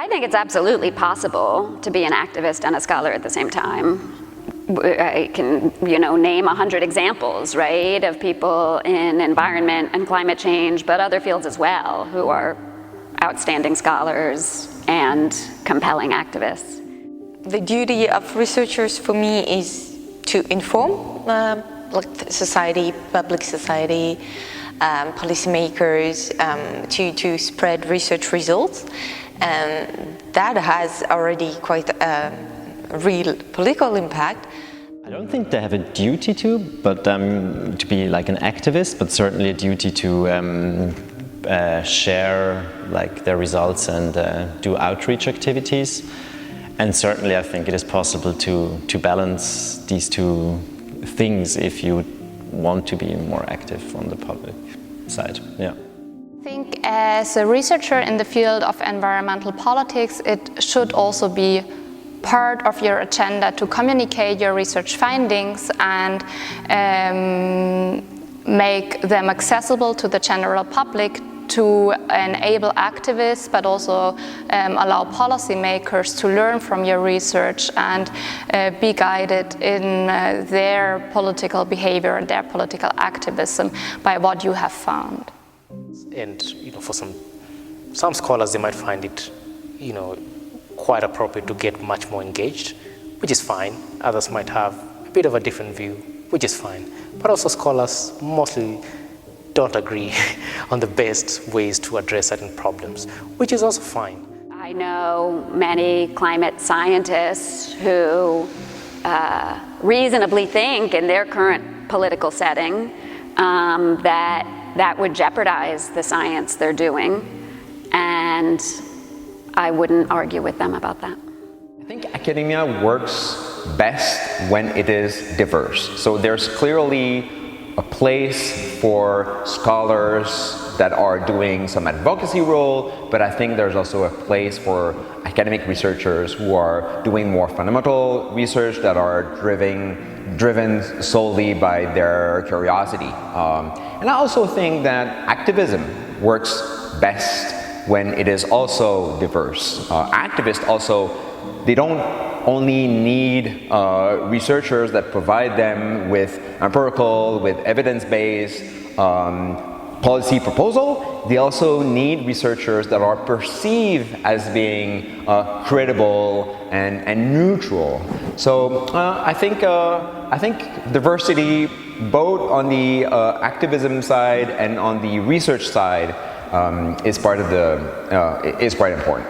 I think it's absolutely possible to be an activist and a scholar at the same time. I can, name 100 examples, right, of people in environment and climate change, but other fields as well, who are outstanding scholars and compelling activists. The duty of researchers for me is to inform society, public society, policymakers, to spread research results, and that has already quite a real political impact. I don't think they have a duty to, but to be like an activist, but certainly a duty to share their results and do outreach activities. And certainly I think it is possible to balance these two things if you want to be more active on the public side. Yeah. I think as a researcher in the field of environmental politics, it should also be part of your agenda to communicate your research findings and make them accessible to the general public, to enable activists, but also allow policymakers to learn from your research and be guided in their political behavior and their political activism by what you have found. And for some scholars, they might find it quite appropriate to get much more engaged, which is fine. Others might have a bit of a different view, which is fine. But also scholars mostly don't agree on the best ways to address certain problems, which is also fine. I know many climate scientists who reasonably think in their current political setting that would jeopardize the science they're doing, and I wouldn't argue with them about that. I think academia works best when it is diverse. So there's clearly a place for scholars that are doing some advocacy role, but I think there's also a place for academic researchers who are doing more fundamental research, that are driven solely by their curiosity. And I also think that activism works best when it is also diverse. Activists also, they don't only need researchers that provide them with empirical, with evidence-based policy proposal. They also need researchers that are perceived as being credible and neutral. So I think diversity, both on the activism side and on the research side, is quite important.